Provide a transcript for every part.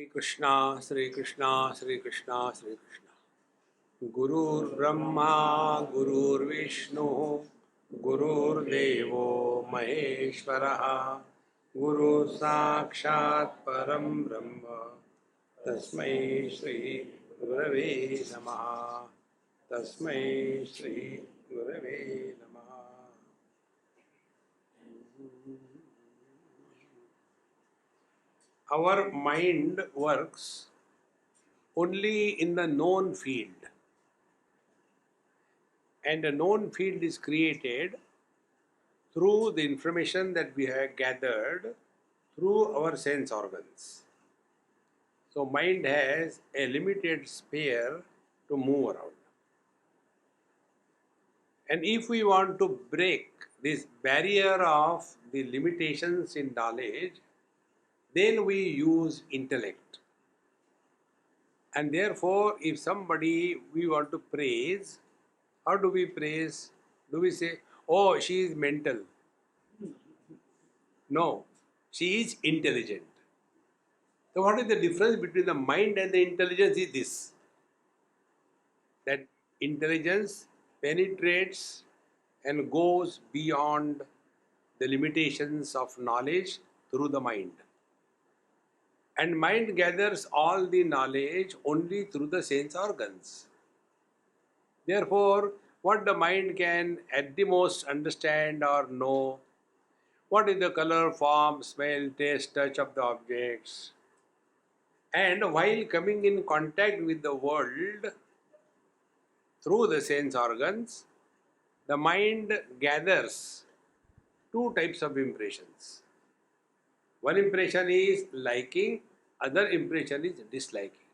Sri Krishna, Sri Krishna, Sri Krishna, Sri Krishna. Gurur Brahma, Gurur Vishnu, Gurur Devo Maheshwaraha, Guru Sakshat Param Brahma, Tasmai Shri Gurave Namaha, Tasmai Shri Gurave Namaha. Our mind works only in the known field, and a known field is created through the information that we have gathered through our sense organs. So mind has a limited sphere to move around. And if we want to break this barrier of the limitations in knowledge, then we use intellect. And therefore, if somebody we want to praise, how do we praise? Do we say, oh, she is mental? No, she is intelligent. So what is the difference between the mind and the intelligence is this, that intelligence penetrates and goes beyond the limitations of knowledge through the mind. And mind gathers all the knowledge only through the sense organs. Therefore, what the mind can at the most understand or know, what is the color, form, smell, taste, touch of the objects. And while coming in contact with the world through the sense organs, the mind gathers two types of impressions. One impression is liking, other impression is disliking.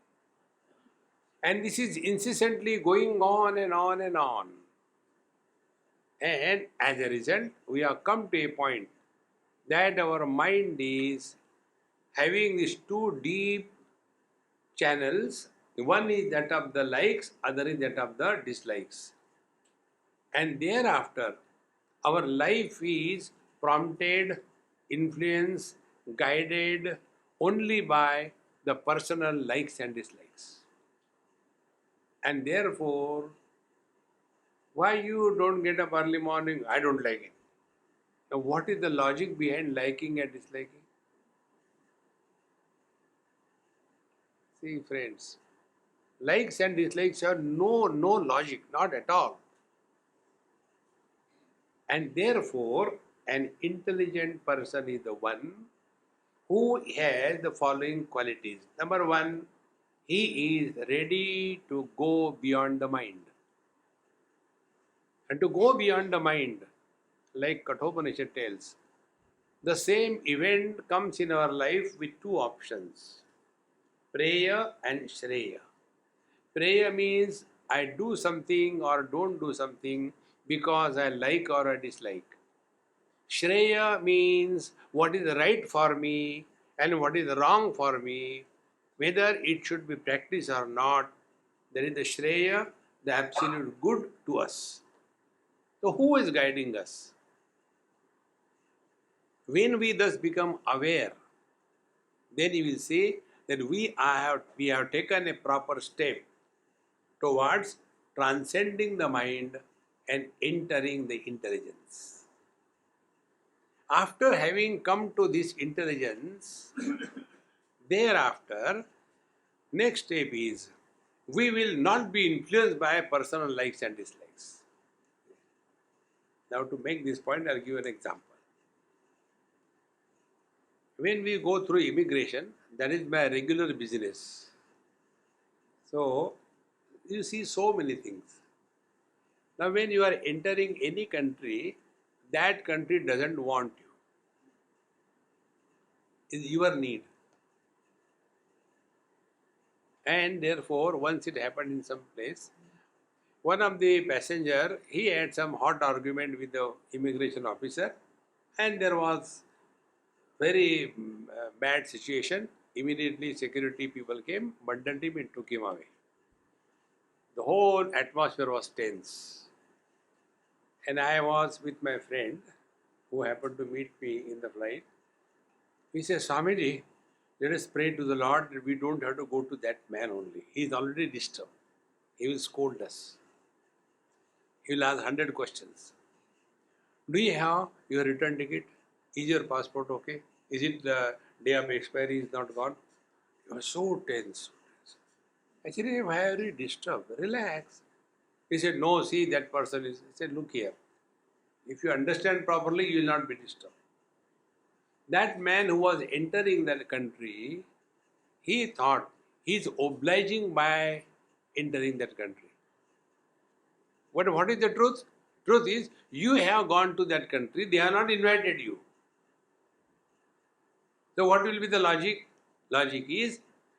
And this is incessantly going on and on and on. And as a result, we have come to a point that our mind is having these two deep channels. One is that of the likes, other is that of the dislikes. And thereafter, our life is prompted, influenced, guided only by the personal likes and dislikes. And therefore, why you don't get up early morning? I don't like it. Now, what is the logic behind liking and disliking? See, friends, likes and dislikes have no logic, not at all. And therefore, an intelligent person is the one who has the following qualities. Number one, he is ready to go beyond the mind. And to go beyond the mind, like Kathopanishad tells, the same event comes in our life with two options, Preya and Shreya. Preya means I do something or don't do something because I like or I dislike. Shreya means what is right for me and what is wrong for me, whether it should be practiced or not. That is the Shreya, the absolute good to us. So, who is guiding us? When we thus become aware, then you will see that we have taken a proper step towards transcending the mind and entering the intelligence. After having come to this intelligence, thereafter, next step is we will not be influenced by personal likes and dislikes. Now, to make this point, I'll give an example. When we go through immigration, that is my regular business. So, you see so many things. Now, when you are entering any country, that country doesn't want you. It's your need. And therefore, once it happened in some place, one of the passenger, he had some hot argument with the immigration officer, and there was very bad situation. Immediately security people came, bundled him and took him away. The whole atmosphere was tense. And I was with my friend who happened to meet me in the flight. He says, Swamiji, Let us pray to the Lord that we don't have to go to that man only. He is already disturbed. He will scold us. He will ask 100 questions. Do you have your return ticket? Is your passport okay? Is it the day of expiry is not gone? You are so tense. Actually, why are you disturbed? Relax. He said, no, see that person is. He said, look here. If you understand properly, you will not be disturbed. That man who was entering that country, he thought he is obliging by entering that country. What is the truth? Truth is, you have gone to that country, they have not invited you. So what will be the logic? Logic is,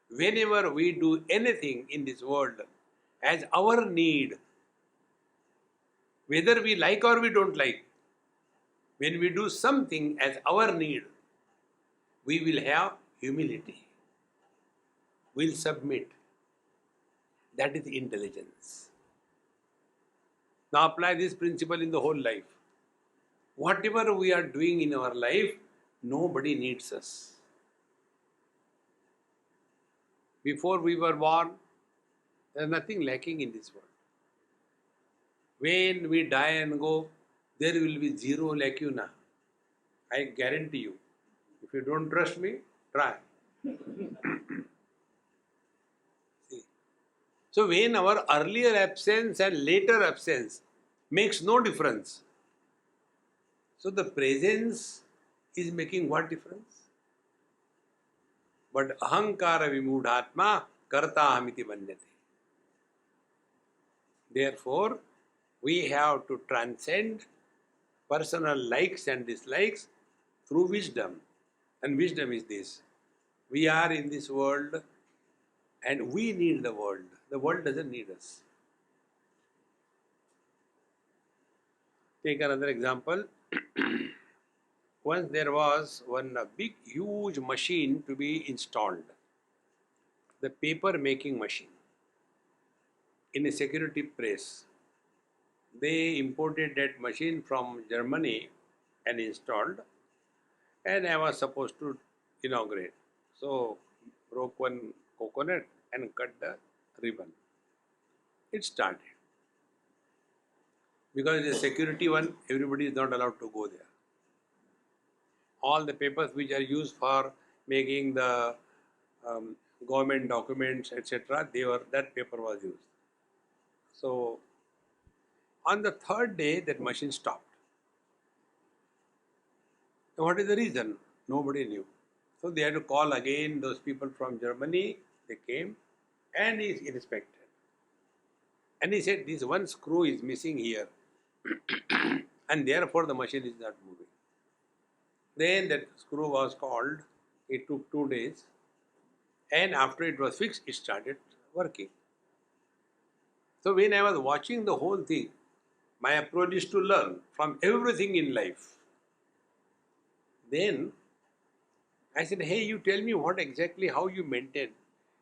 whenever we do anything in this world as our need, whether we like or we don't like, when we do something as our need, we will have humility. We will submit. That is intelligence. Now apply this principle in the whole life. Whatever we are doing in our life, nobody needs us. Before we were born, there is nothing lacking in this world. When we die and go, there will be zero lacuna. I guarantee you. If you don't trust me, try. See. So when our earlier absence and later absence makes no difference, so the presence is making what difference? But ahankara vimudhatma karta hamiti manyate. Therefore, we have to transcend personal likes and dislikes through wisdom. And wisdom is this. We are in this world and we need the world. The world doesn't need us. Take another example. Once there was one big, huge machine to be installed. The paper making machine. In a security press. They imported that machine from Germany and installed, and I was supposed to inaugurate. So, broke one coconut and cut the ribbon. It started. Because it's a security one, everybody is not allowed to go there. All the papers which are used for making the government documents, etc., that paper was used. So, on the third day, that machine stopped. And what is the reason? Nobody knew. So they had to call again those people from Germany. They came and he inspected. And he said, this one screw is missing here. And therefore the machine is not moving. Then that screw was called. It took 2 days. And after it was fixed, it started working. So when I was watching the whole thing, my approach is to learn from everything in life. Then I said, hey, you tell me what exactly, how you maintain.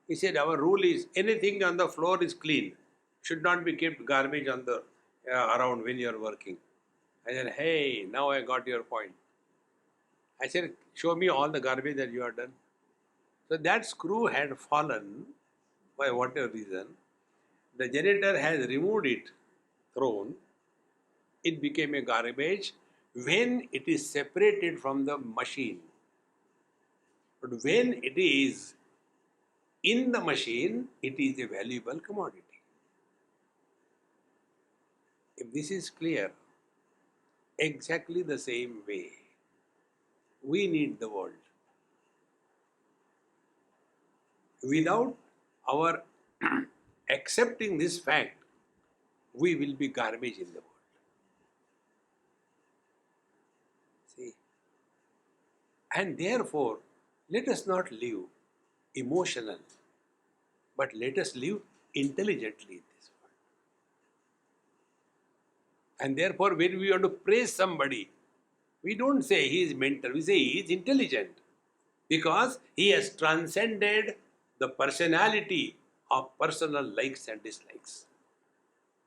He said, our rule is anything on the floor is clean. Should not be kept garbage on the around when you are working. I said, hey, now I got your point. I said, show me all the garbage that you have done. So that screw had fallen by whatever reason. The janitor has removed it, thrown. It became a garbage when it is separated from the machine. But when it is in the machine, it is a valuable commodity. If this is clear, exactly the same way, we need the world. Without our accepting this fact, we will be garbage in the world. See? And therefore, let us not live emotional, but let us live intelligently in this world. And therefore, when we want to praise somebody, we don't say he is mental, we say he is intelligent. Because he has transcended the personality of personal likes and dislikes.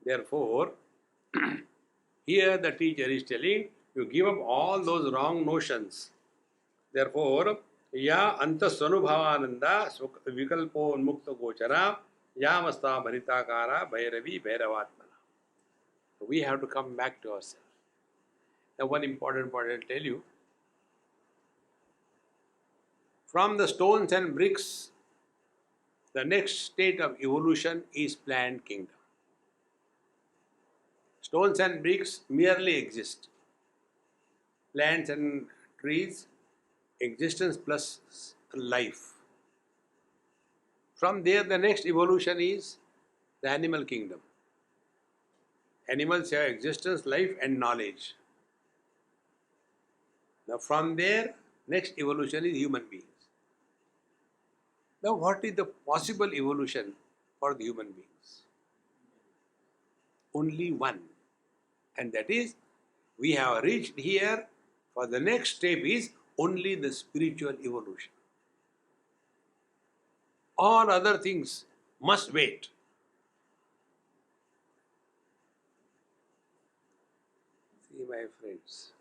Therefore, here the teacher is telling you give up all those wrong notions. Therefore, या अंतस्वनुभवानंदा विकल्पो उन्मुक्त गोचरा यामस्ता भरिताकारा Bhairavi भैरवात्मना. So we have to come back to ourselves. Now one important point I'll tell you. From the stones and bricks, the next state of evolution is plant kingdom. Stones and bricks merely exist. Plants and trees, existence plus life. From there, the next evolution is the animal kingdom. Animals have existence, life, and knowledge. Now, from there, next evolution is human beings. Now, what is the possible evolution for the human beings? Only one. And that is, we have reached here. For the next step is only the spiritual evolution. All other things must wait. See, my friends.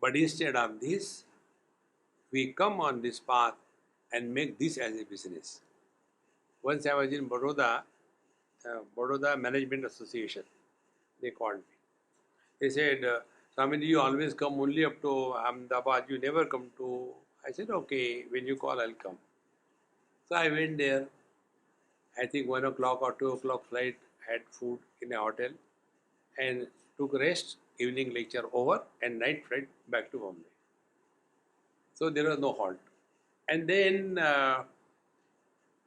But instead of this, we come on this path and make this as a business. Once I was in Baroda Management Association. They called me. They said, Swami, you always come only up to Ahmedabad. You never come to... I said, okay, when you call, I'll come. So I went there. I think 1 o'clock or 2 o'clock flight, had food in a hotel and took rest, evening lecture over and night flight back to Bombay. So there was no halt. And then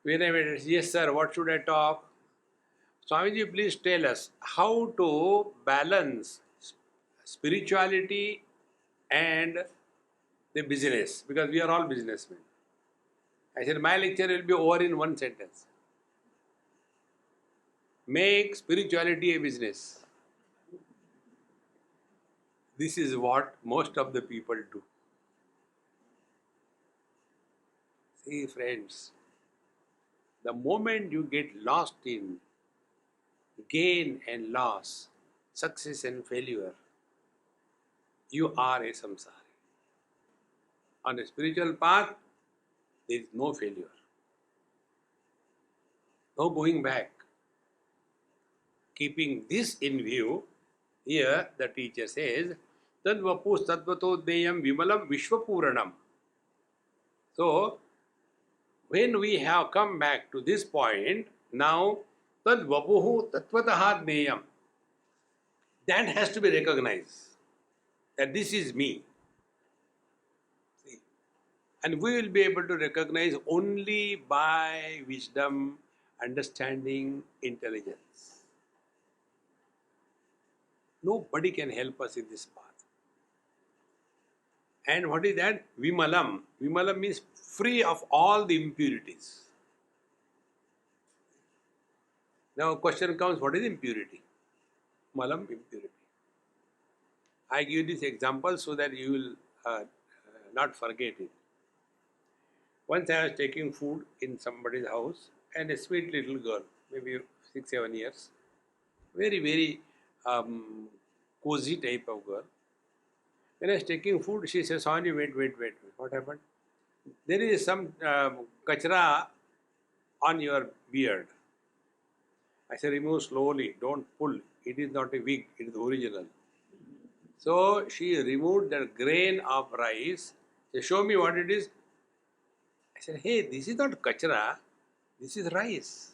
when I went, yes sir, what should I talk? Swamiji, please tell us how to balance spirituality and the business, because we are all businessmen. I said, my lecture will be over in one sentence. Make spirituality a business. This is what most of the people do. See, friends, the moment you get lost in gain and loss, success and failure, you are a samsari. On a spiritual path, there is no failure, no going back. Keeping this in view, here the teacher says, Tadvapu Tattvato Deyam Vimalam Vishwapuranam. So, when we have come back to this point, now Tadvapuhu Tattvataha Deyam, that has to be recognized, that this is me. See? And we will be able to recognize only by wisdom, understanding, intelligence. Nobody can help us in this path. And what is that? Vimalam. Vimalam means free of all the impurities. Now question comes, what is impurity? Malam, impurity. I give this example so that you will not forget it. Once I was taking food in somebody's house and a sweet little girl, maybe 6-7 years, very, very cozy type of girl. When I was taking food, she says, Swami, wait. What happened? There is some kachra on your beard. I said, remove slowly, don't pull. It is not a wig, it is original. So she removed the grain of rice. She said, show me what it is. I said, hey, this is not kachra, this is rice.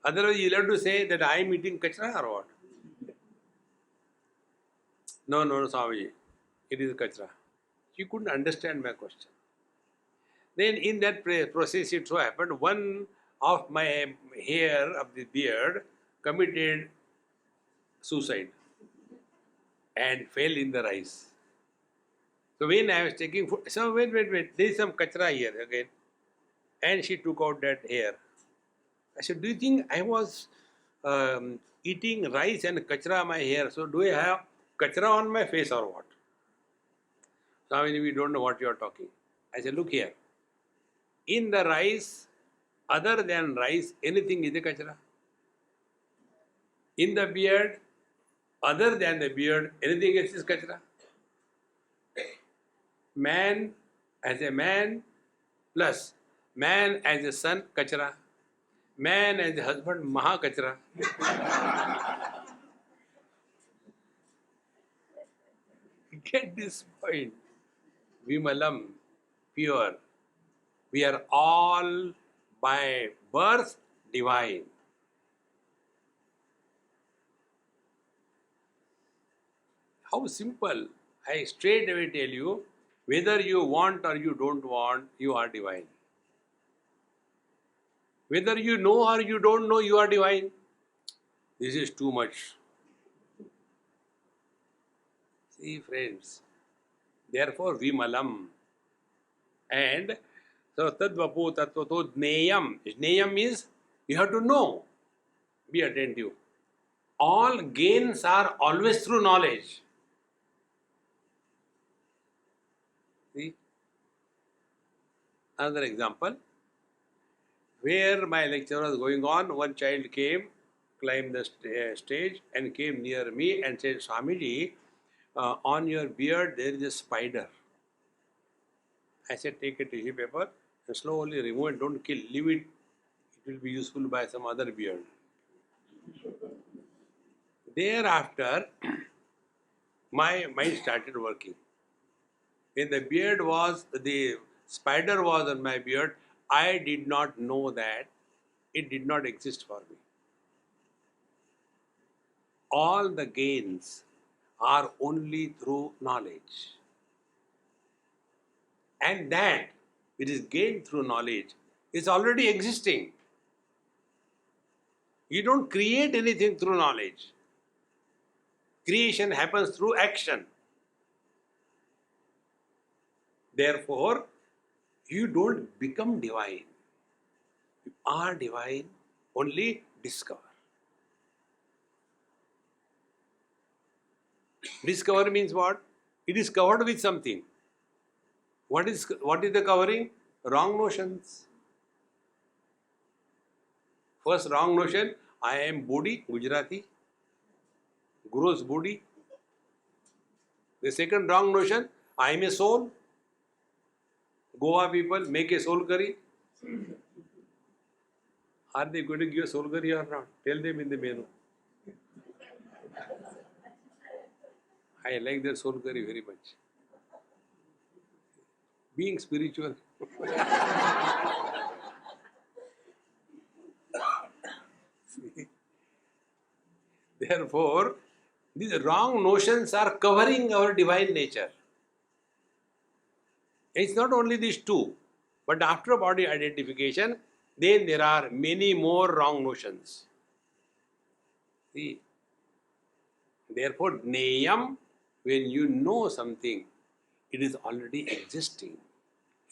Otherwise, you'll have to say that I am eating kachra or what? No, Swamiji, it is kachra. She couldn't understand my question. Then in that process, it so happened, one of my hair of the beard committed suicide and fell in the rice. So when I was taking food, so wait, there is some kachra here again. And she took out that hair. I said, do you think I was eating rice and kachra on my hair? So do I have kachra on my face or what? Swami, we don't know what you are talking. I said, look here. In the rice, other than rice, anything is a kachra. In the beard, other than the beard, anything else is kachra. man as a man plus man as a son, kachra. Man as a husband, maha kachra. Get this point. Vimalam, pure. We are all by birth divine. How simple. I straight away tell you, whether you want or you don't want, you are divine. Whether you know or you don't know, you are divine. This is too much. See, friends. Therefore, Vimalam. And so, Tadvapo Tattvato Jneyam. Jneyam means you have to know. Be attentive. All gains are always through knowledge. See? Another example. Where my lecture was going on, one child came, climbed the stage and came near me and said, Swamiji, on your beard there is a spider. I said, take a tissue paper and slowly remove it, don't kill, leave it. It will be useful by some other beard. Thereafter, my mind started working. When the spider was on my beard, I did not know that it did not exist for me. All the gains are only through knowledge. And that which is gained through knowledge is already existing. You don't create anything through knowledge. Creation happens through action. Therefore, you don't become divine. You are divine, only discover. Discover means what? It is covered with something. What is the covering? Wrong notions. First wrong notion, I am body, Gujarati, gross body. The second wrong notion, I am a soul. Goa people make a soul curry. Are they going to give a soul curry or not? Tell them in the menu. I like their soul curry very much. Being spiritual. Therefore, these wrong notions are covering our divine nature. It's not only these two, but after body identification, then there are many more wrong notions. See? Therefore, Jneyam, when you know something, it is already existing.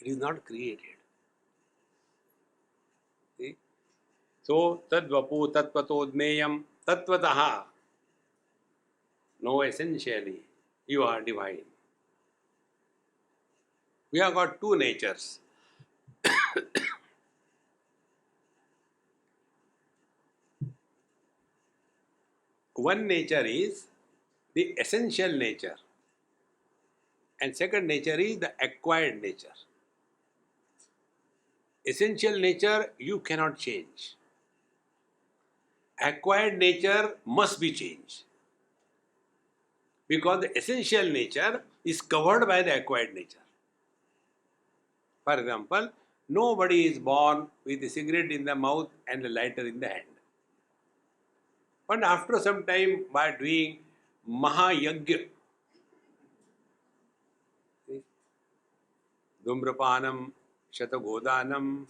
It is not created. See? So, Tadvapu Tattvato Jneyam Tattvataha. Know essentially, you are divine. We have got two natures. One nature is the essential nature, and second nature is the acquired nature. Essential nature you cannot change. Acquired nature must be changed. Because the essential nature is covered by the acquired nature. For example, nobody is born with a cigarette in the mouth and a lighter in the hand. But after some time, by doing Mahayagya, Dhumrapanam, Shatagodanam,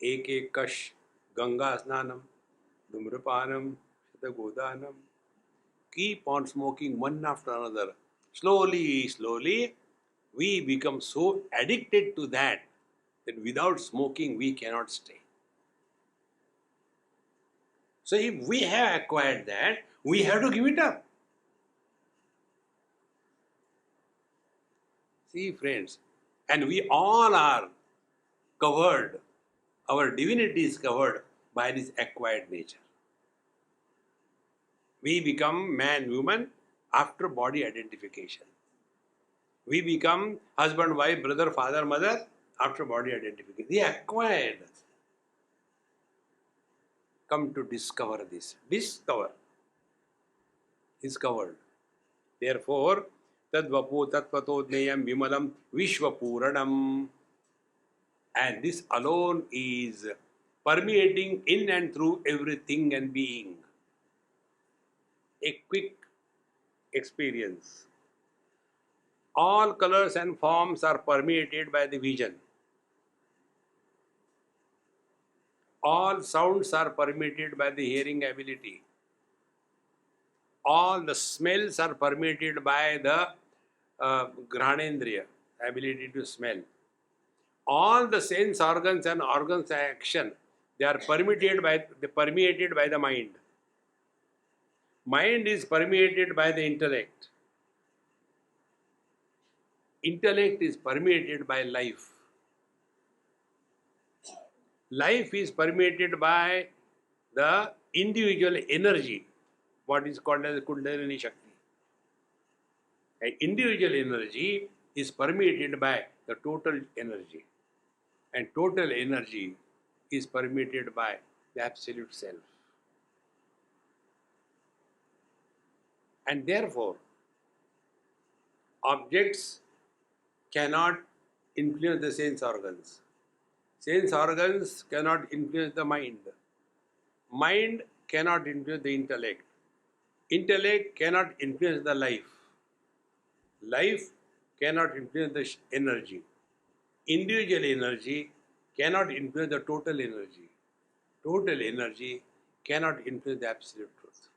Ekekash, Ganga Snanam, Dhumrapanam, Shatagodanam, keep on smoking one after another. Slowly, slowly, we become so addicted to that without smoking we cannot stay. So if we have acquired that, we have to give it up. See, friends, and we all are covered, our divinity is covered by this acquired nature. We become man, woman after body identification. We become husband, wife, brother, father, mother after body identification. They acquired. Come to discover this. Discovered. Therefore, tadvapo tatvatodneyam vimalam vishvapuranam. And this alone is permeating in and through everything and being. A quick experience. All colors and forms are permeated by the vision. All sounds are permeated by the hearing ability. All the smells are permeated by the Granendriya, ability to smell. All the sense organs and organs action, they are permeated by the mind. Mind is permeated by the intellect. Intellect is permeated by life. Life is permeated by the individual energy, what is called as Kundalini Shakti. An individual energy is permeated by the total energy, and total energy is permeated by the absolute self. And therefore, objects cannot influence the sense organs. Sense organs cannot influence the mind. Mind cannot influence the intellect. Intellect cannot influence the life. Life cannot influence the energy. Individual energy cannot influence the total energy. Total energy cannot influence the absolute truth.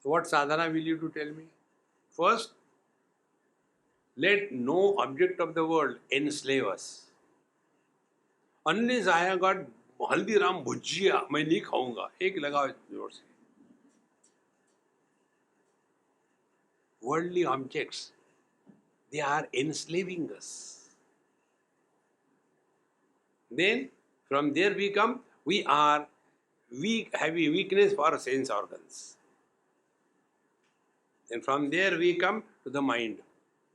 So what sadhana will you to tell me? First, let no object of the world enslave us. Unless I have got Haldiram Bhujia, मैं नहीं खाऊंगा. एक लगाओ जोर से. Worldly objects, they are enslaving us. Then from there we come, we are weak, having weakness for sense organs. And from there we come to the mind.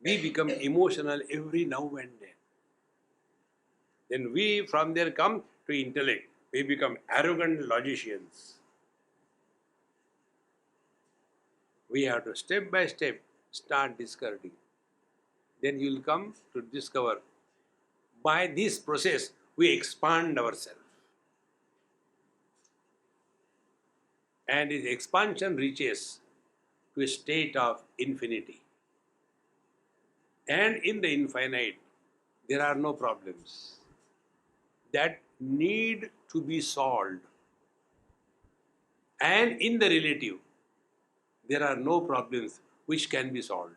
We become emotional every now and then. Then we from there come to intellect. We become arrogant logicians. We have to step by step start discarding. Then you will come to discover. By this process, we expand ourselves. And this expansion reaches to a state of infinity. And in the infinite, there are no problems that need to be solved. And in the relative, there are no problems which can be solved.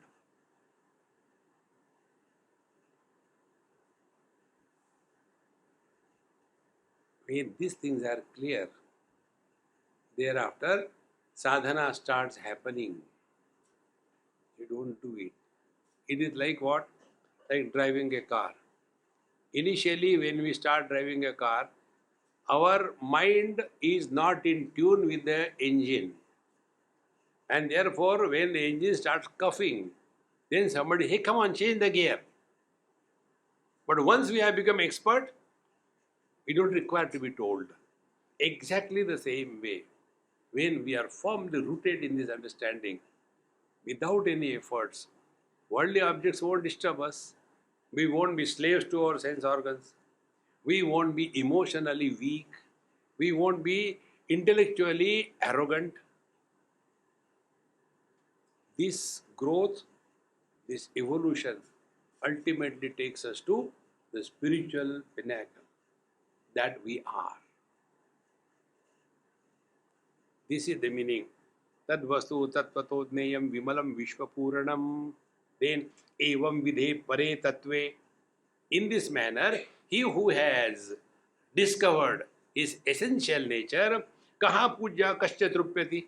When these things are clear, thereafter sadhana starts happening. You don't do it. It is like what? Like driving a car. Initially, when we start driving a car, our mind is not in tune with the engine. And therefore, when the engine starts coughing, then somebody, hey, come on, change the gear. But once we have become expert, we don't require to be told. Exactly the same way, when we are firmly rooted in this understanding, without any efforts, worldly objects won't disturb us. We won't be slaves to our sense organs. We won't be emotionally weak. We won't be intellectually arrogant. This growth, this evolution ultimately takes us to the spiritual pinnacle that we are. This is the meaning. Tad vastu tatvatodneyam vimalam vishvapuranam. Then evam vidhe pare tatve. In this manner, he who has discovered his essential nature, kaha puja kasya trupyati.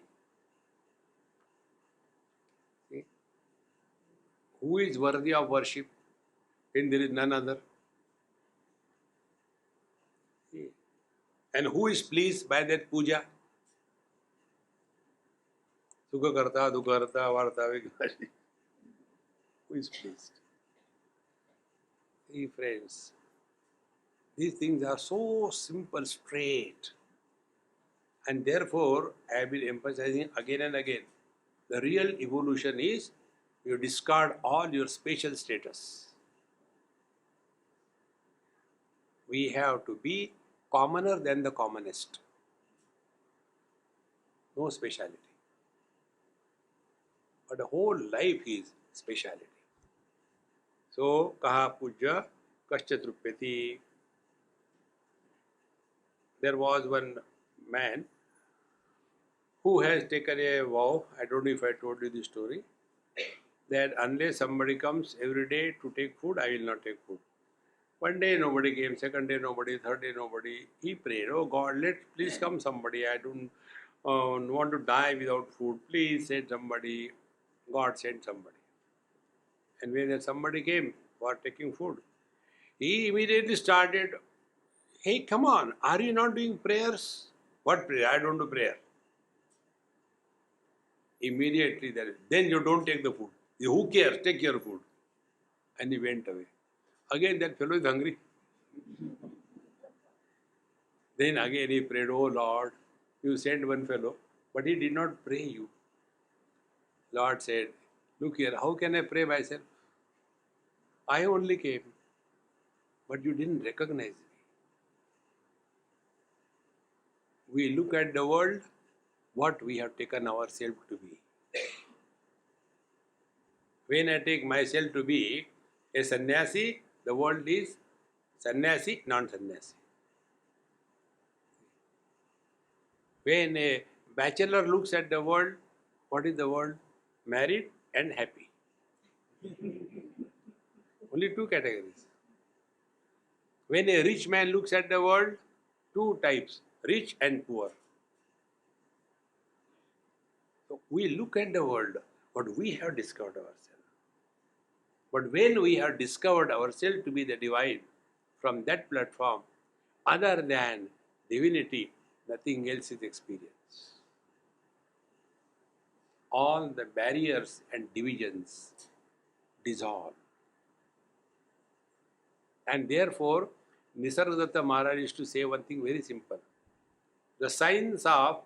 Who is worthy of worship when there is none other? And who is pleased by that puja? So Sukha karta, dukha karta, varta, vignashi. Who is pleased? See, friends, these things are so simple, straight. And therefore, I have been emphasizing again and again, the real evolution is you discard all your spatial status. We have to be commoner than the commonest. No speciality. But the whole life is speciality. So, kaha puja kascha trupyati. There was one man who has taken a vow, I don't know if I told you this story, that unless somebody comes every day to take food, I will not take food. One day nobody came, second day nobody, third day nobody. He prayed, oh God, let please come somebody. I don't want to die without food. Please send somebody. God sent somebody. And when somebody came for taking food, he immediately started, hey, come on, are you not doing prayers? What prayer? I don't do prayer. Immediately then you don't take the food. Who cares? Take your food. And he went away. Again that fellow is hungry. Then again he prayed, oh Lord, you sent one fellow, but he did not pray you. Lord said, look here, how can I pray myself? I only came, but you didn't recognize me. We look at the world, what we have taken ourselves to be. When I take myself to be a sannyasi, the world is sannyasi, non-sannyasi. When a bachelor looks at the world, what is the world? Married and happy. Only two categories. When a rich man looks at the world, two types, rich and poor. So we look at the world, but we have discovered ourselves. But when we have discovered ourselves to be the divine, from that platform, other than divinity, nothing else is experience. All the barriers and divisions dissolve. And therefore, Nisargadatta Maharaj used to say one thing very simple. The science of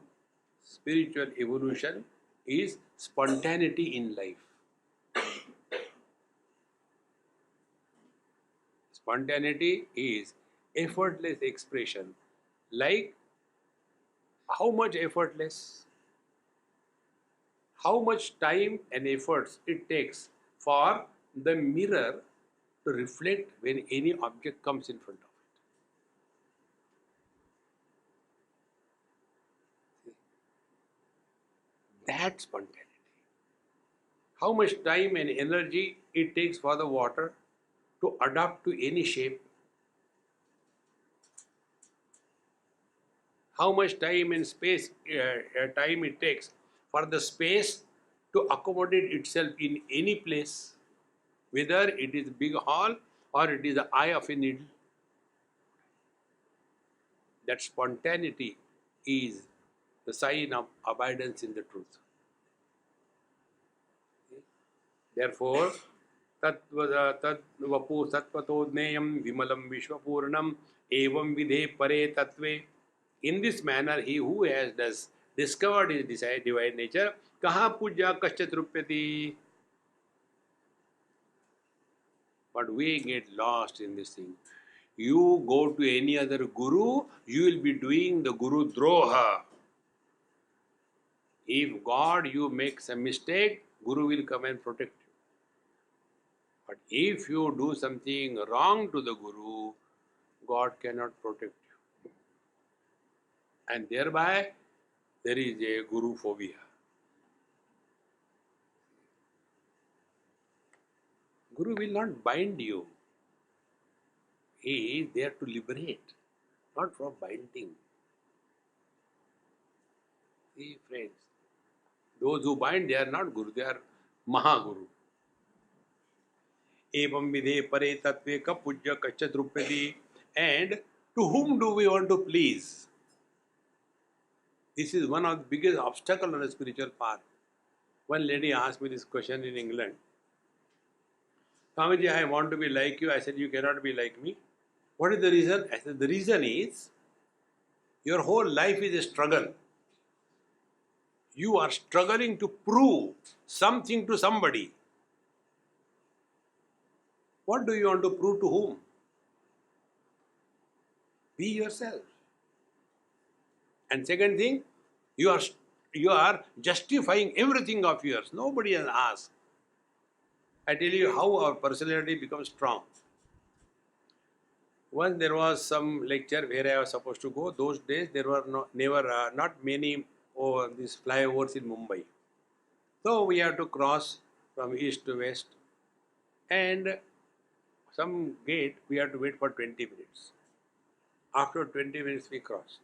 spiritual evolution is spontaneity in life. Spontaneity is effortless expression. Like, how much effortless? How much time and efforts it takes for the mirror to reflect when any object comes in front of it. That's spontaneity. How much time and energy it takes for the water to adapt to any shape. How much time and space time it takes for the space to accommodate itself in any place, whether it is big hall or it is the eye of a needle. That spontaneity is the sign of abidance in the truth. Therefore, tat vapu satvatodneyam vimalam vishwapurnam evam vidhe pare tatve. In this manner, he who has discovered his divine nature, kaha puja kascha trupyati. But we get lost in this thing. You go to any other guru, you will be doing the guru droha. If God you make some mistake, guru will come and protect you. But if you do something wrong to the guru, God cannot protect you. And thereby, there is a guru phobia. Guru will not bind you. He is there to liberate, not for binding. See, friends, those who bind, they are not Guru, they are Mahaguru. Evam vidhe pare tatve ka pujya kaccha drupyati. And to whom do we want to please? This is one of the biggest obstacles on a spiritual path. One lady asked me this question in England. Swamiji, I want to be like you. I said, you cannot be like me. What is the reason? I said, the reason is your whole life is a struggle. You are struggling to prove something to somebody. What do you want to prove to whom? Be yourself. And second thing, you are justifying everything of yours. Nobody has asked. I tell you how our personality becomes strong. Once there was some lecture where I was supposed to go. Those days there were not many these flyovers in Mumbai. So we have to cross from east to west, and some gate we have to wait for 20 minutes. After 20 minutes we crossed.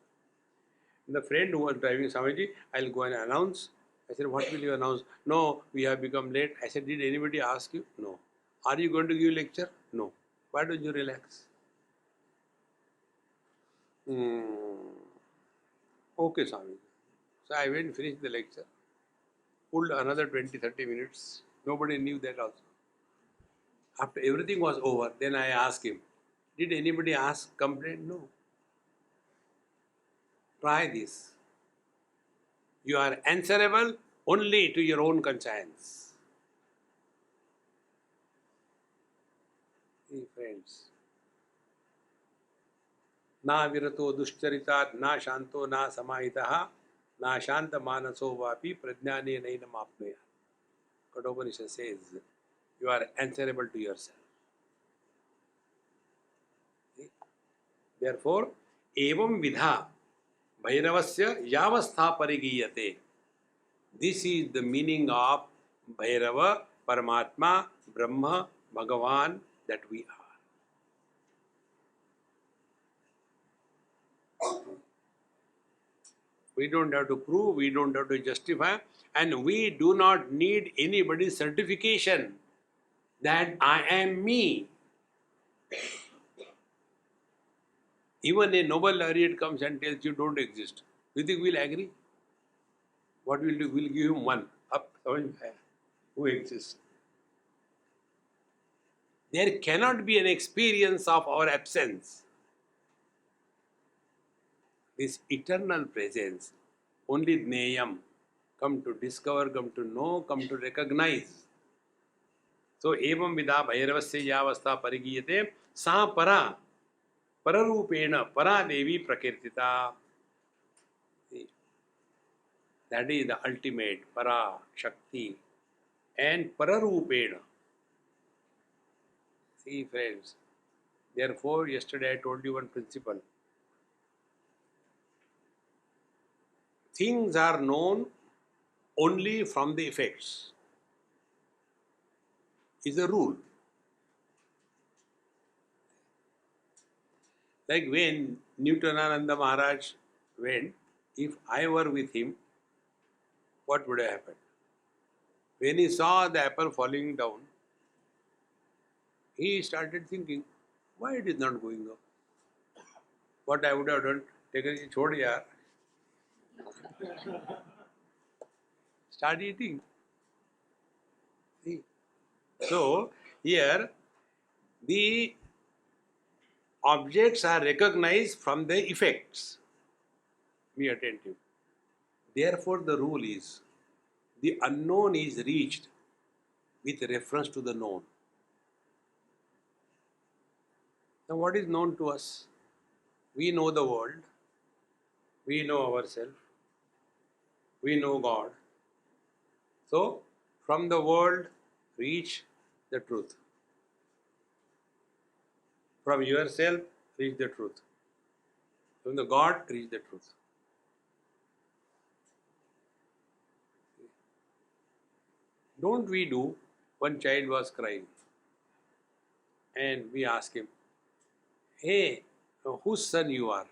The friend who was driving, Swamiji, I'll go and announce. I said, what will you announce? No, we have become late. I said, did anybody ask you? No. Are you going to give lecture? No. Why don't you relax? Okay, Swami. So I went and finished the lecture. Pulled another 20-30 minutes. Nobody knew that also. After everything was over, then I asked him, did anybody ask, complain? No. Try this. You are answerable only to your own conscience. See, friends. Na virato duscharitat, na shanto, na samahitaha, na shanta manaso vapi prajnane nainam apnuya. Kathopanishad says, you are answerable to yourself. See? Therefore, evam vidha Bhairavasya yavastha parigiyate. This is the meaning of Bhairava, Paramatma, Brahma, Bhagavan that we are. We don't have to prove, we don't have to justify, and we do not need anybody's certification that I am me. Even a Nobel laureate comes and tells you don't exist. Do you think we'll agree? What we'll do? We'll give him one. Up, who exists? There cannot be an experience of our absence. This eternal presence, only Jneyam, come to discover, come to know, come to recognize. So, evam vidha bhairavasya yavastha parigiyate sa para, pararupena, para devi prakirtita. That is the ultimate para, shakti, and pararupena. See, friends, therefore, yesterday I told you one principle. Things are known only from the effects. Is a rule. Like when Newtonananda Maharaj went, if I were with him, what would have happened? When he saw the apple falling down, he started thinking, why it is not going up? What I would have done, taken it, chhod yaar. Start eating. See? So, here, the objects are recognized from the effects. Be attentive. Therefore, the rule is, the unknown is reached with reference to the known. Now, what is known to us? We know the world. We know ourselves. We know God. So, from the world, reach the truth. From yourself, reach the truth. From the God, reach the truth. Don't we do? One child was crying. And we asked him, hey, whose son you are?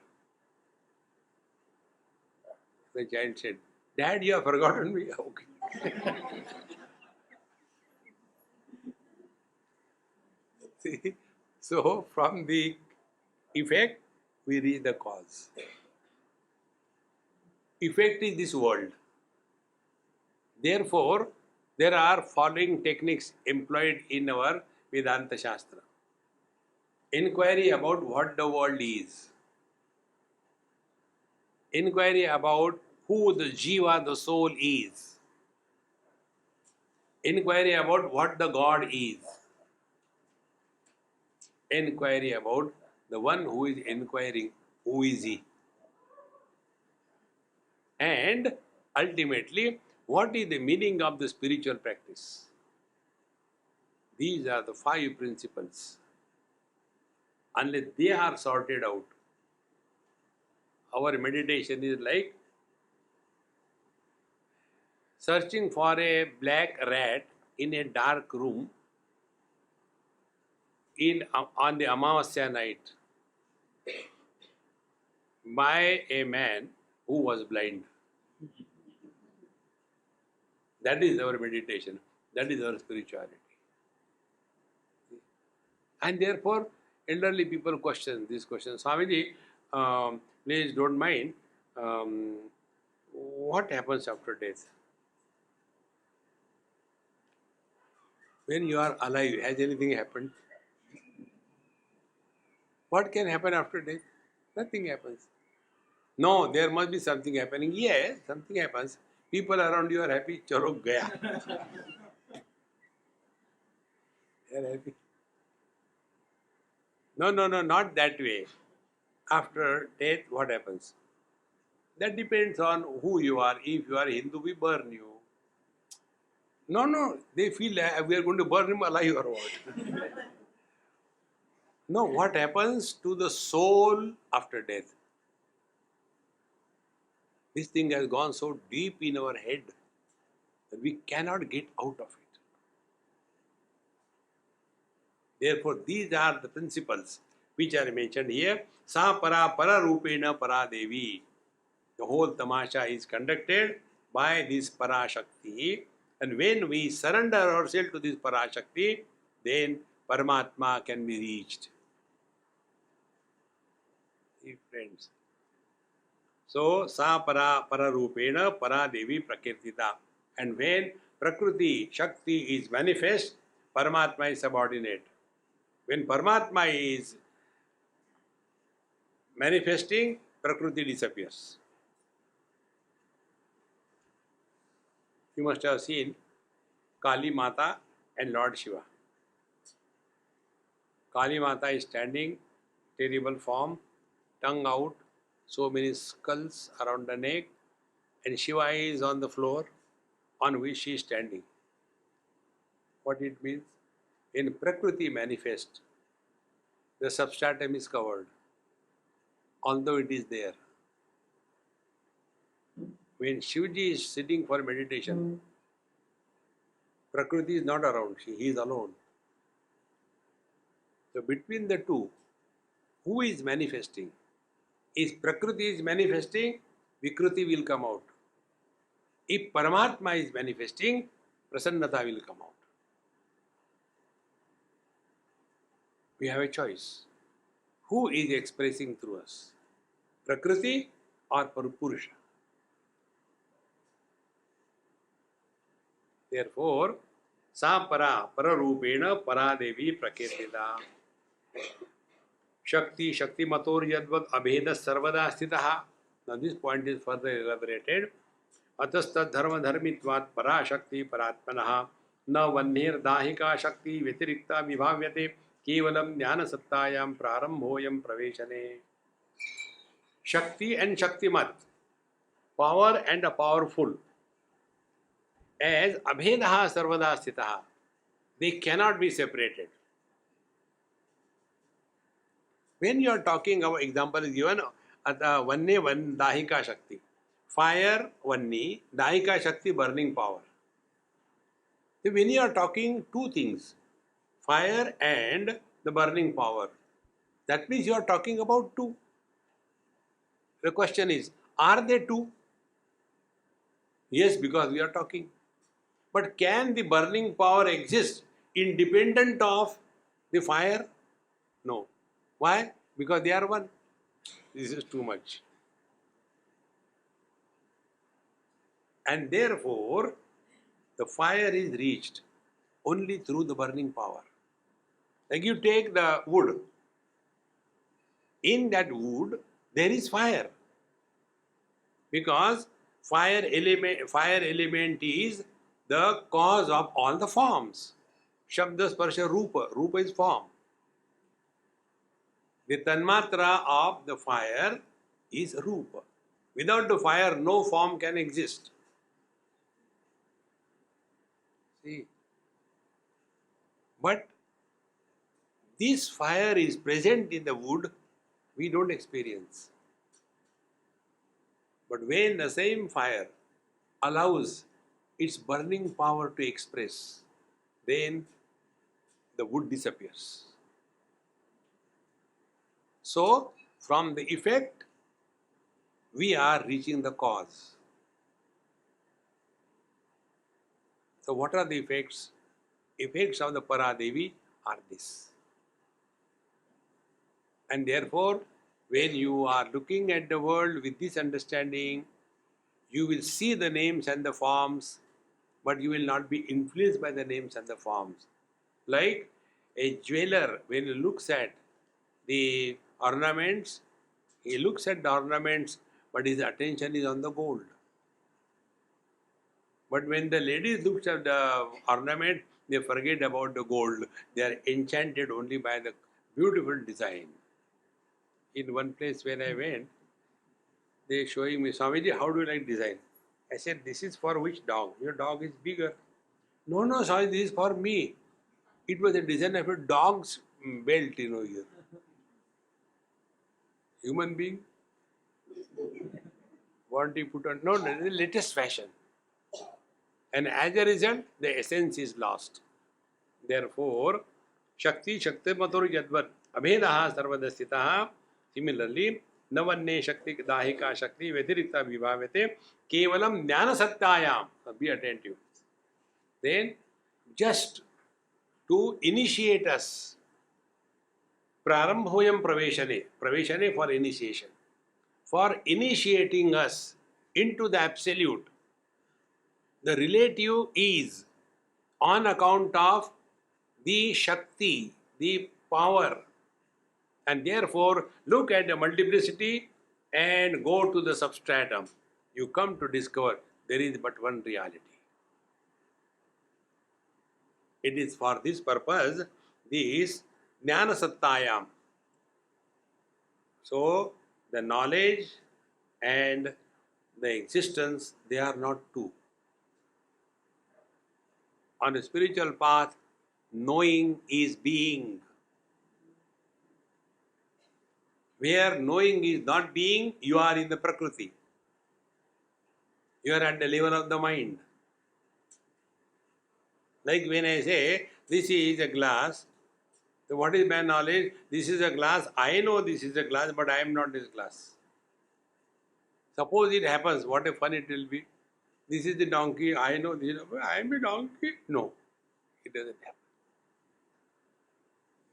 The child said, Dad, you have forgotten me. Okay. See? So, from the effect, we reach the cause. Effect is this world. Therefore, There are following techniques employed in our Vedanta Shastra. Inquiry about what the world is. Inquiry about who the Jiva, the soul is. Inquiry about what the God is. Inquiry about the one who is inquiring, who is he. And ultimately, what is the meaning of the spiritual practice? These are the 5 principles. Unless they are sorted out, our meditation is like searching for a black rat in a dark room on the Amavasya night by a man who was blind. That is our meditation. That is our spirituality. And therefore, elderly people question this question. Swamiji, please don't mind. What happens after death? When you are alive, has anything happened? What can happen after death? Nothing happens. No, there must be something happening. Yes, something happens. People around you are happy. Chalo gaya. They are happy. No, not that way. After death, what happens? That depends on who you are. If you are Hindu, we burn you. No, they feel we are going to burn him alive or what? No, what happens to the soul after death? This thing has gone so deep in our head that we cannot get out of it. Therefore, these are the principles which are mentioned here. Sa para para rupena para devi. The whole tamasha is conducted by this Parashakti. And when we surrender ourselves to this Parashakti, then Paramatma can be reached. See, friends. So, sa para para rupena para devi prakirtita. And when Prakriti, Shakti is manifest, Paramatma is subordinate. When Paramatma is manifesting, Prakriti disappears. You must have seen Kali Mata and Lord Shiva. Kali Mata is standing, terrible form, tongue out, so many skulls around the neck, and Shiva is on the floor on which she is standing. What it means? In Prakriti manifest, the substratum is covered, although it is there. When Shivji is sitting for meditation, Prakriti is not around, he is alone. So between the two, who is manifesting? If Prakriti is manifesting, Vikruti will come out. If Paramatma is manifesting, Prasannata will come out. We have a choice. Who is expressing through us? Prakriti or Purusha? Therefore, sa para rupena para devi prakirtita. Shakti mator yadvad abheda sarvada sthitaha. Now this point is further elaborated. Atastad dharma dharmitvat para shakti paratmanaha na vannir dahika shakti vyatirikta vibhavyate kevalam jnana sattayam prarambhoyam praveshane. Shakti and Shaktimat, power and a powerful, as abhedaha sarvada sthitaha, they cannot be separated. When you are talking, our example is given, vanne van dahika shakti. Fire, vanni, dahika shakti, burning power. So when you are talking two things, fire and the burning power, that means you are talking about two. The question is, are they two? Yes, because we are talking. But can the burning power exist independent of the fire? No. Why? Because they are one. This is too much. And therefore, The fire is reached only through the burning power. Like you take the wood. In that wood, there is fire. Because fire element is the cause of all the forms. Shabda, Sparsha, Rupa. Rupa is form. The tanmatra of the fire is Rupa. Without the fire, no form can exist. See? But this fire is present in the wood, we don't experience. But when the same fire allows its burning power to express, then the wood disappears. So, from the effect, we are reaching the cause. So, what are the effects? Effects of the Paradevi are this. And therefore, when you are looking at the world with this understanding, you will see the names and the forms, but you will not be influenced by the names and the forms. Like a jeweler, when he looks at the ornaments, he looks at the ornaments, but his attention is on the gold. But when the ladies look at the ornament, they forget about the gold. They are enchanted only by the beautiful design. In one place where I went, they showing me, Swamiji, how do you like design? I said, this is for which dog? Your dog is bigger. No, Swamiji, this is for me. It was a design of a dog's belt, here. Human being. What he put on? No, the latest fashion. And as a result, the essence is lost. Therefore, Shakti, Shakti Matur Yadvat, Abhedaha Sarvadasthitaha, similarly, Navanne Shakti Dahika Shakti Vedirikta Vibhavate, Kevalam Jnana Satyayam. Be attentive. Then, just to initiate us, Prarambhoyam Praveshane for initiation, for initiating us into the absolute. The relative is on account of the Shakti, the power. And therefore, look at the multiplicity and go to the substratum. You come to discover there is but one reality. It is for this purpose, this Jnana Sattayam. So, the knowledge and the existence, they are not two. On a spiritual path, knowing is being. Where knowing is not being, you are in the Prakriti. You are at the level of the mind. Like when I say, this is a glass, so what is my knowledge? This is a glass, I know this is a glass, but I am not this glass. Suppose it happens, what a fun it will be. This is the donkey, I know this, I am a donkey. No, it doesn't happen.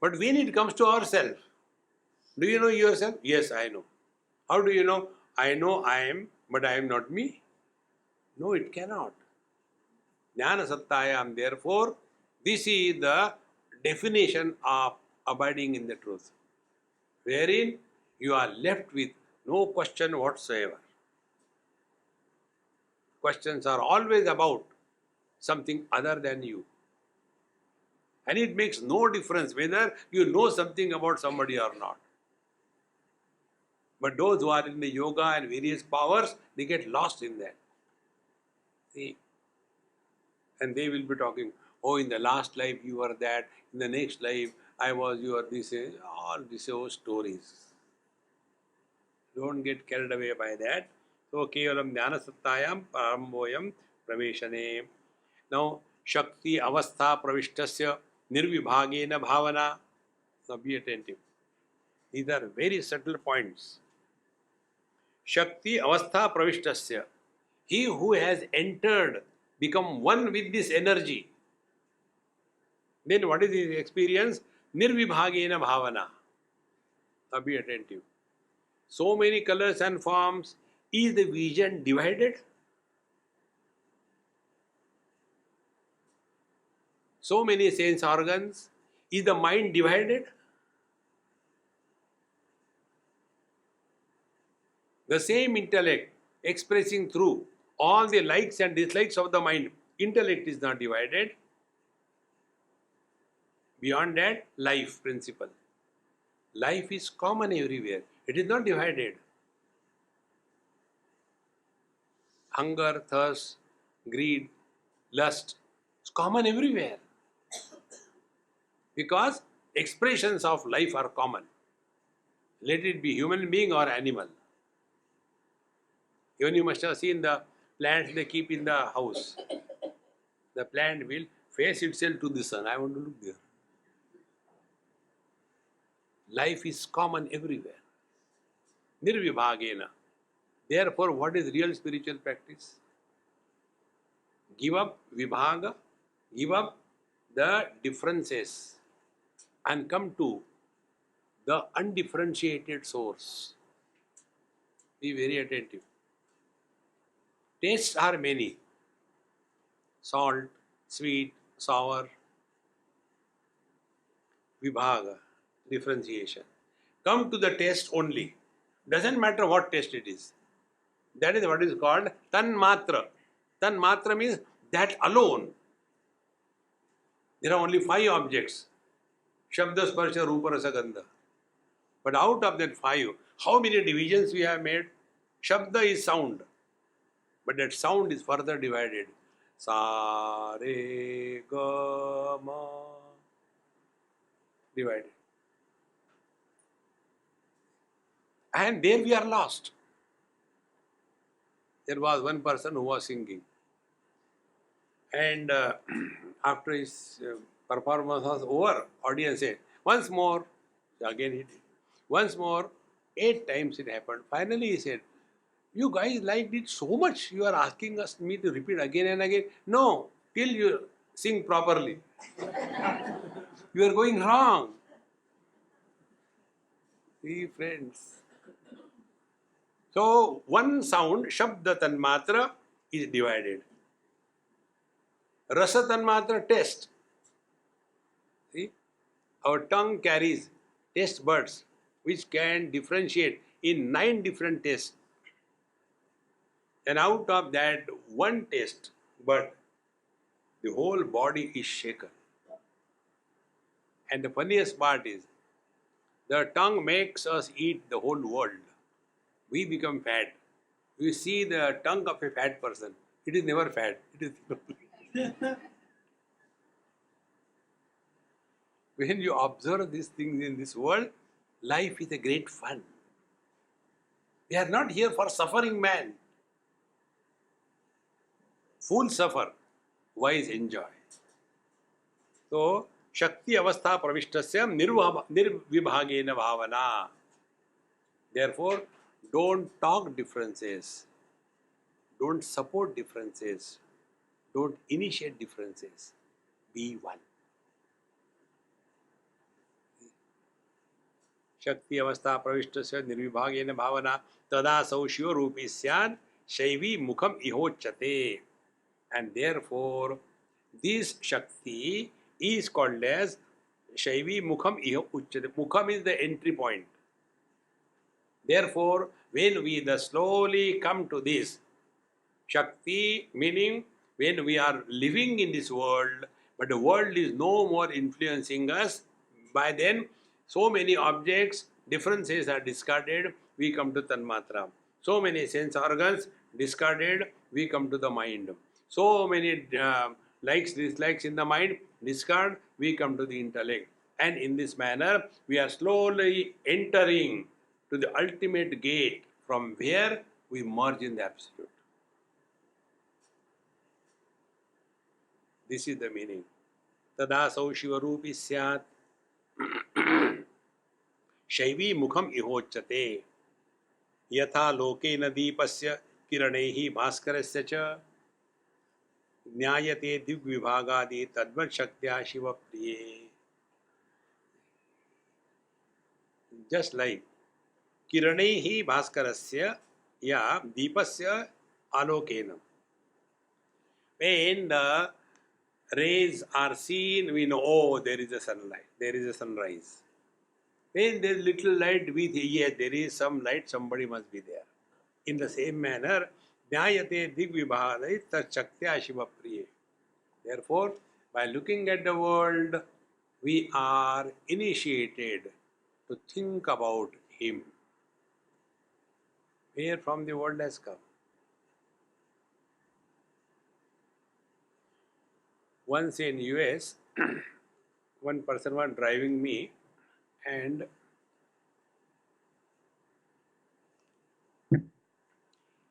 But when it comes to ourselves, do you know yourself? Yes, I know. How do you know? I know I am, but I am not me. No, it cannot. Jnana Sattayam, therefore, this is the definition of abiding in the truth, wherein you are left with no question whatsoever. Questions are always about something other than you. And it makes no difference whether you know something about somebody or not. But those who are in the yoga and various powers, they get lost in that. See? And they will be talking, oh, in the last life you were that, in the next life I was, you are this, all these stories. Don't get carried away by that. So, Kevalam Jnana Sattayam Paramboyam Praveshane. Now, Shakti Avastha Pravishtasya Nirvibhagena Bhavana. Now, be attentive. These are very subtle points. Shakti Avastha Pravishtasya. He who has entered, become one with this energy. Then what is his experience? Nirvibhagena Bhavana. Now, be attentive. So many colors and forms. Is the vision divided? so many sense organs. Is the mind divided? The same intellect expressing through all the likes and dislikes of the mind. Intellect is not divided. Beyond that, life principle. Life is common everywhere. It is not divided. Hunger, thirst, greed, lust, it's common everywhere. Because expressions of life are common. Let it be human being or animal. Even you must have seen the plants they keep in the house. The plant will face itself to the sun. I want to look there. Life is common everywhere. Nirvibhagena. Therefore, what is real spiritual practice? Give up vibhaga, give up the differences and come to the undifferentiated source. Be very attentive. Tastes are many. Salt, sweet, sour, vibhaga, differentiation. Come to the taste only. Doesn't matter what taste it is. That is what is called tanmatra. Tanmatra means that alone. There are only 5 objects. Shabda, Sparsha, Rupa, Rasa, Gandha. But out of that 5, how many divisions we have made? Shabda is sound. But that sound is further divided. Sa, Re, Ga, Ma. Divided. And there we are lost. There was one person who was singing. And after his performance was over, audience said, once more. Again he did. Once more, 8 times it happened. Finally he said, you guys liked it so much, you are asking me to repeat again and again. No, till you sing properly. You are going wrong. See, friends. So, one sound, Shabda Tanmatra, is divided. Rasa Tanmatra, taste. See, our tongue carries taste buds which can differentiate in 9 different tastes. And out of that one taste bud, the whole body is shaken. And the funniest part is, the tongue makes us eat the whole world. We become fat. You see the tongue of a fat person. It is never fat. It is when you observe these things in this world, life is a great fun. We are not here for suffering man. Fools suffer, wise enjoy. So, Shakti avastha pravishtasya nirvibhagena bhavana. Therefore, don't talk differences. Don't support differences. Don't initiate differences. Be one. Shakti avastha pravishtasya nirvibhagena bhavana tada sau shiva rupi syan shaivi mukham ihochate. And therefore, this Shakti is called as Shaivi Mukham Iho Uchchate. Mukham is the entry point. Therefore, when we thus slowly come to this Shakti, meaning when we are living in this world, but the world is no more influencing us, by then so many objects, differences are discarded, we come to Tanmatra. So many sense organs discarded, we come to the mind. So many likes, dislikes in the mind, discard, we come to the intellect. And in this manner, we are slowly entering to the ultimate gate from where we merge in the Absolute. This is the meaning. Tada sau shiva rupi syat shaivi mukham ihochate yatha loke nadipasya kiranehi bhaskarasya cha Nyayate Divvibhagadi Tadvat Shaktya Shiva Priye. Just like Kiranehi Bhaskarasya ya Deepasya Alokena. When the rays are seen, we know, oh, there is a sunlight, there is a sunrise. When there is little light, we think, yes, there is some light, somebody must be there. In the same manner, Jnayate Digvibhadai Tachaktya Shiva Priye. Therefore, by looking at the world, we are initiated to think about Him. Where from the world has come. Once in US, one person was driving me and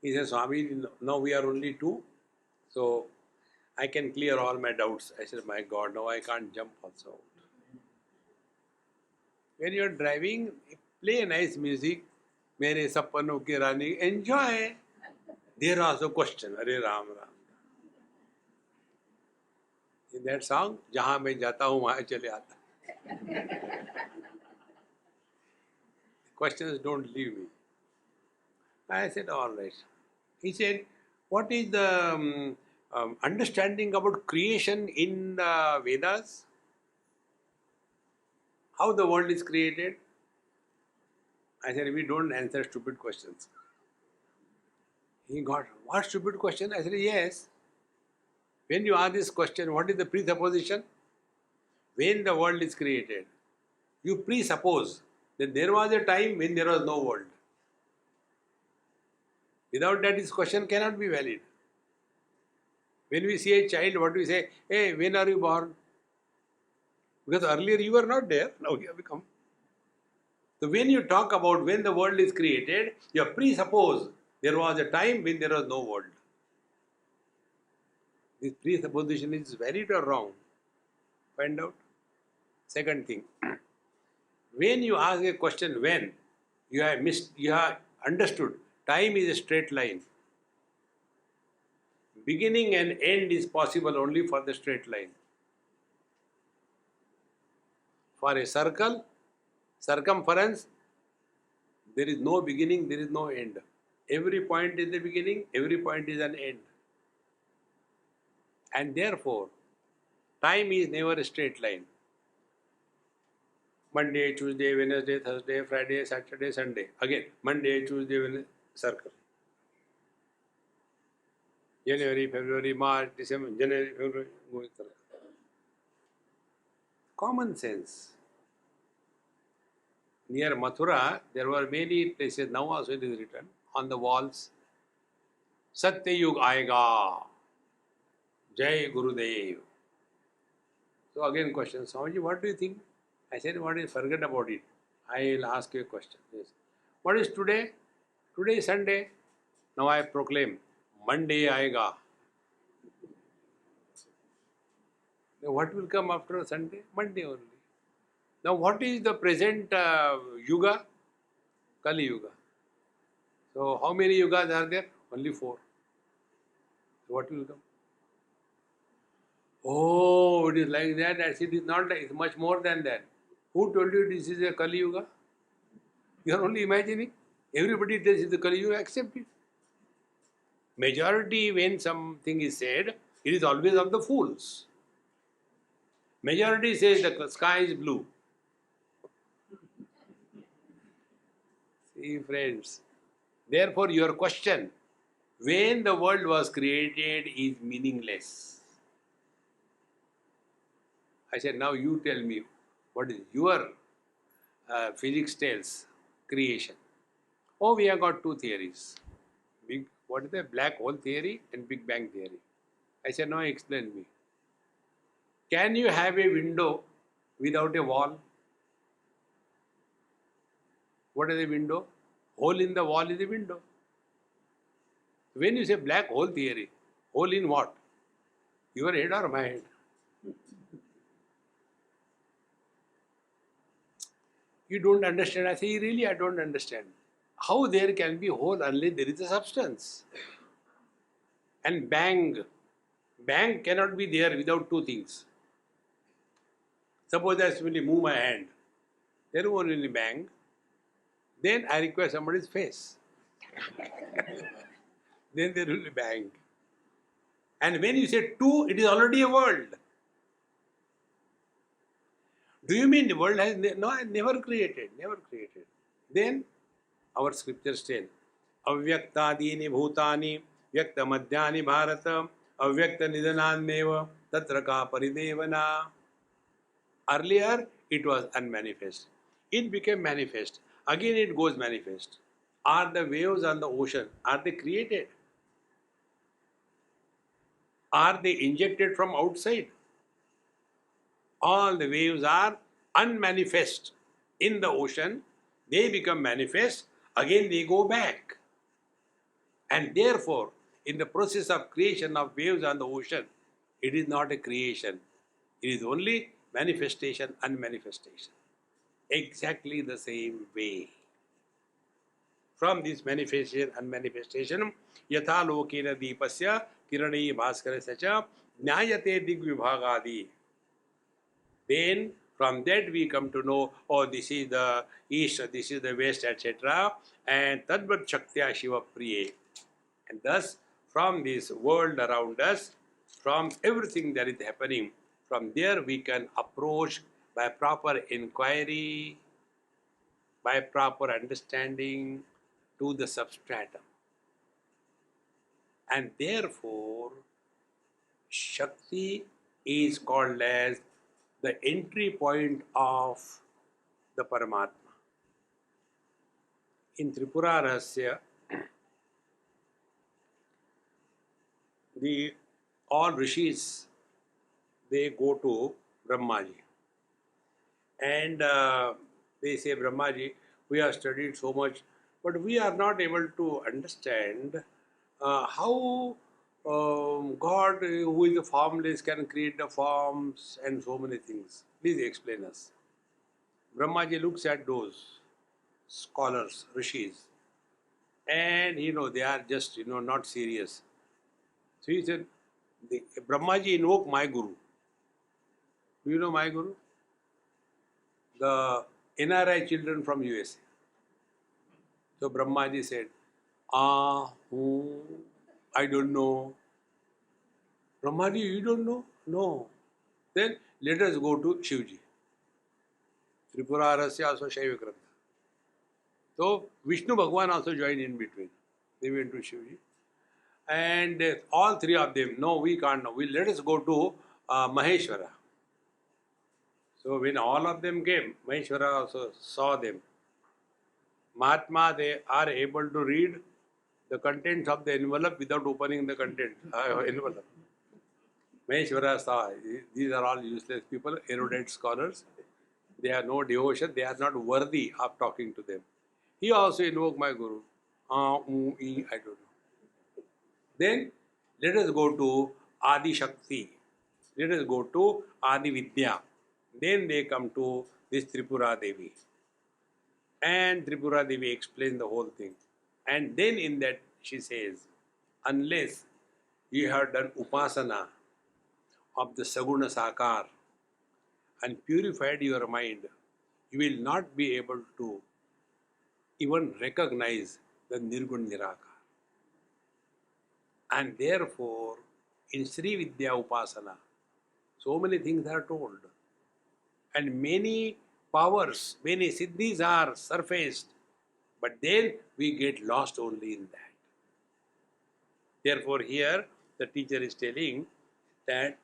he said, Swami, now we are only two, so I can clear all my doubts. I said, my God, now I can't jump also. When you are driving, play nice music, Mere Sapano Ki Rani, enjoy. There also question, Hare Ram Ram. In that song, Jahan मैं जाता हूँ वहाँ चले आता. Questions don't leave me. I said, all right. He said, what is the understanding about creation in the Vedas? How the world is created? I said, we don't answer stupid questions. He got, what stupid question? I said, yes. When you ask this question, what is the presupposition? When the world is created, you presuppose that there was a time when there was no world. Without that, this question cannot be valid. When we see a child, what do we say? Hey, when are you born? Because earlier you were not there, now you have come. So when you talk about when the world is created, you presuppose there was a time when there was no world. This presupposition is valid or wrong? Find out. Second thing, when you ask a question when, you have understood, time is a straight line. Beginning and end is possible only for the straight line. For a circle, circumference, there is no beginning, there is no end. Every point is the beginning, every point is an end. And therefore, time is never a straight line. Monday, Tuesday, Wednesday, Thursday, Friday, Saturday, Sunday. Again, Monday, Tuesday, Wednesday, circle. January, February, March, December, January, February, going circle. Common sense. Near Mathura, there were many places, now also it is written, on the walls, Satya Yug Aayega, Jai Gurudev. So again question, Swamiji, what do you think? I said, what is, forget about it. I will ask you a question. Yes. What is today? Today is Sunday. Now I proclaim, Monday Aayega. Now what will come after Sunday? Monday only. Now what is the present Yuga? Kali Yuga. So how many Yugas are there? Only 4. So what will come? Oh, it is like that. I said, it is not like, it's much more than that. Who told you this is a Kali Yuga? You are only imagining. Everybody says it is the Kali Yuga, accept it. Majority, when something is said, it is always of the fools. Majority says the sky is blue. See, friends. Therefore, your question, when the world was created, is meaningless. I said, now you tell me, what is your physics tells creation? Oh, we have got 2 theories. What is the black hole theory and Big Bang theory? I said, now explain me. Can you have a window without a wall? What is a window? Hole in the wall is a window. When you say black hole theory, hole in what? Your head or my head? You don't understand. I say, really, I don't understand. How there can be hole unless there is a substance? And bang cannot be there without 2 things. Suppose I simply move my hand. There won't be bang. Then I require somebody's face. Then there will be bang. And when you say 2, it is already a world. Do you mean the world has no, never created, never created? Then our scriptures tell, Avyaktadini bhutani vyakta madhyani bharata avyakta nidananmeva tatra ka paridevana. Earlier it was unmanifest. It became manifest. Again it goes manifest. Are the waves on the ocean, are they created? Are they injected from outside? All the waves are unmanifest in the ocean. They become manifest. Again they go back. And therefore, in the process of creation of waves on the ocean, it is not a creation. It is only manifestation, unmanifestation. Exactly the same way. From this manifestation and manifestation, yatha lokena deepasya kiranai bhaskarasya cha jnayate digvibhagadi. Then from that we come to know, oh, this is the east, this is the west, etc. And tadvat shaktya shiva priye. And thus, from this world around us, from everything that is happening, from there we can approach by proper inquiry, by proper understanding to the substratum. And therefore, Shakti is called as the entry point of the Paramatma. In Tripura Rahasya, all rishis, they go to Brahmaji and they say, Brahmaji, we have studied so much, but we are not able to understand how God, who is the formless, can create the forms and so many things. Please explain us. Brahmaji looks at those scholars, rishis, and they are just not serious. So he said, Brahmaji invoked my Guru. Do you know my Guru? The NRI children from USA. So Brahmaji said, I don't know. Brahmaji, you don't know? No. Then let us go to Shivji. Tripura Rahasya also Shaiva Grantha. So Vishnu Bhagwan also joined in between. They went to Shivji. And all three of them, no, we can't know. Let us go to Maheshwara. So when all of them came, Maheshwara also saw them. Mahatma, they are able to read the contents of the envelope without opening the content envelope. Maheshwara saw, these are all useless people, erudite scholars. They have no devotion, they are not worthy of talking to them. He also invoked my Guru. I don't know. Then let us go to Adi Shakti. Let us go to Adi Vidya. Then they come to this Tripura Devi. And Tripura Devi explains the whole thing. And then in that she says, unless you have done Upasana of the Saguna Sakar and purified your mind, you will not be able to even recognize the Nirgun Nirakar. And therefore, in Sri Vidya Upasana, so many things are told. And many powers, many siddhis are surfaced. But then we get lost only in that. Therefore, here the teacher is telling that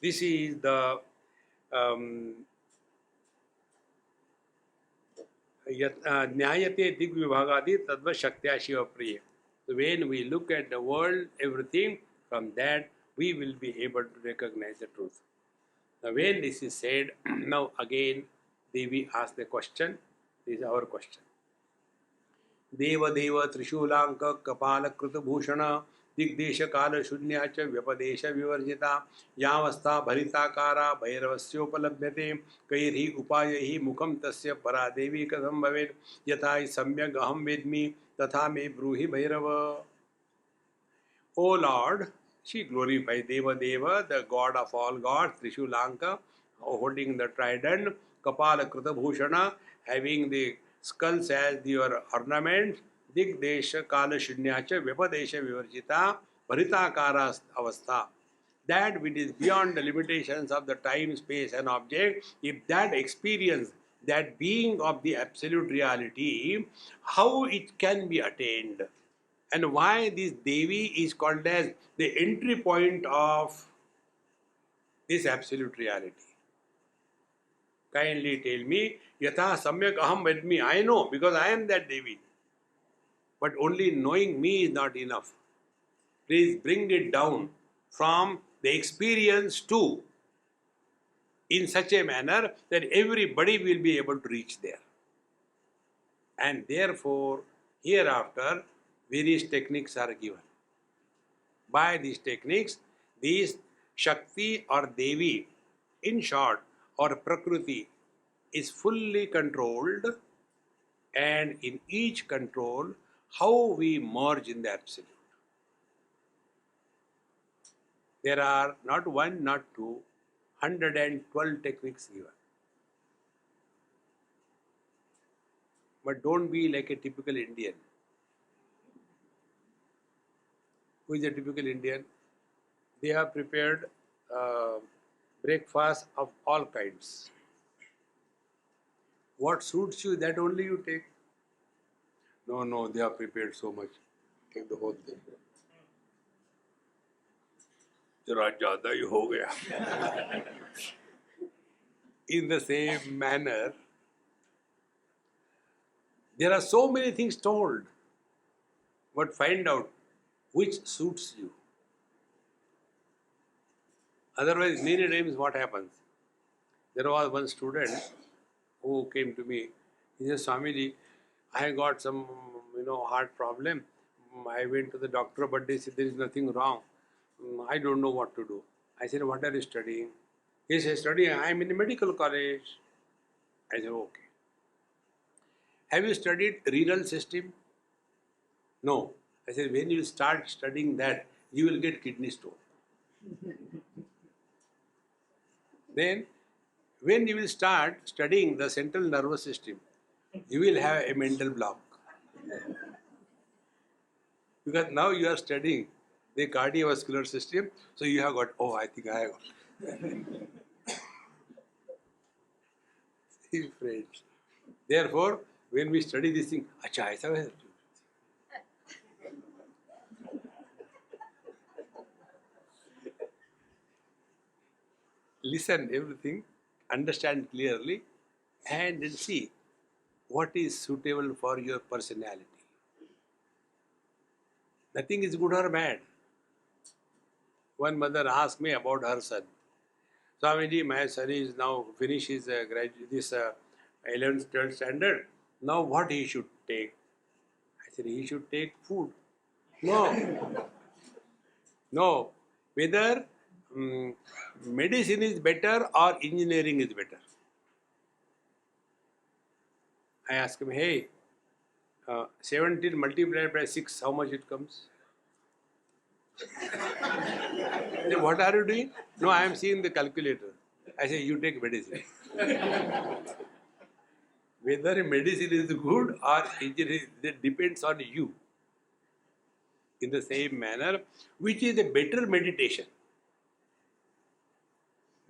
this is the Nyayate Digvibhagadi Tadva Shaktya Shiva Priya. So when we look at the world, everything, from that we will be able to recognize the truth. Now when this is said, now again Devi asked the question, this is our question. Deva Deva Trishulanka Kapala Kruta Bhushana Digdesha Kala Shunya Cha Vyapadesha Vivarjita Yavastha Bharitakara Bhairavasyoupalabhyate Kairhi Upayahi Mukham Tasya Paradevi Kadam Bhavet Yathai Samyak Aham Vedmi Tatha Me Bruhi Bhairava. O Lord, she glorified Deva Deva, the God of all gods, Trishulanka, holding the trident, Kapala Kruta Bhushana, having the skulls as your ornament, Digdesha Kala Shunyacha Vyapadesha Vivarjita Bharitakara Avastha. that which is beyond the limitations of the time, space, and object, if that experience, that being of the absolute reality, how it can be attained, and why this Devi is called as the entry point of this absolute reality. Kindly tell me, Yatha Samyak Aham Vedmi. I know because I am that Devi. But only knowing me is not enough. Please bring it down from the experience to in such a manner that everybody will be able to reach there. And therefore, hereafter, various techniques are given. By these techniques, these Shakti or Devi, in short, or Prakriti, is fully controlled, and in each control, how we merge in the Absolute. There are not one, not two, 112 techniques given. But don't be like a typical Indian. Who is a typical Indian? They have prepared breakfast of all kinds. What suits you, that only you take. No, they have prepared so much. Take the whole thing. जरा ज़्यादा ही हो गया. In the same manner, there are so many things told, but find out which suits you. Otherwise, many times what happens? There was one student who came to me. He said, Swamiji, I got some, heart problem. I went to the doctor, but they said there is nothing wrong. I don't know what to do. I said, what are you studying? He said, studying, I am in a medical college. I said, okay. Have you studied renal system? No. I said, when you start studying that, you will get kidney stone. Then, when you will start studying the central nervous system, you will have a mental block. Because now you are studying the cardiovascular system, so you have got, I think I have got. See, friends. Therefore, when we study this thing, acha, aisa hai. Listen everything, understand clearly, and then see what is suitable for your personality. Nothing is good or bad. One mother asked me about her son. Swamiji, my son is now finished his 11th, 12th standard. Now what he should take? I said, he should take food. No. No. Whether medicine is better or engineering is better. I asked him, hey, 17 multiplied by 6, how much it comes? Said, what are you doing? No, I am seeing the calculator. I say, you take medicine. Whether medicine is good or engineering, that depends on you. In the same manner, which is a better meditation?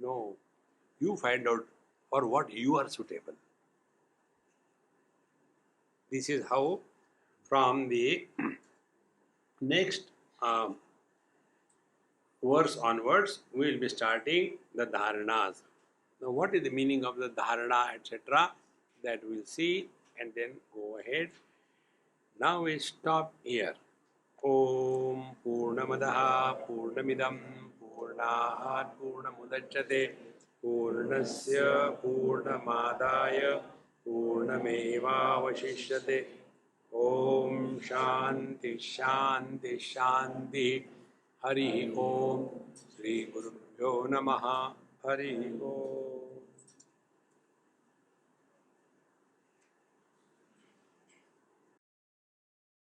No, you find out for what you are suitable. This is how from the next verse onwards, we will be starting the dharanas. Now, what is the meaning of the dharana, etc.? That we will see and then go ahead. Now we stop here. Om Purnamadaha Purnamidam Purnat Purnamudachyate Purnasya Purnamadaya Purnamevavashishyate. Om Shanti Shanti Shanti. Hari Om Sri Gurubhyo Namaha. Hari Om.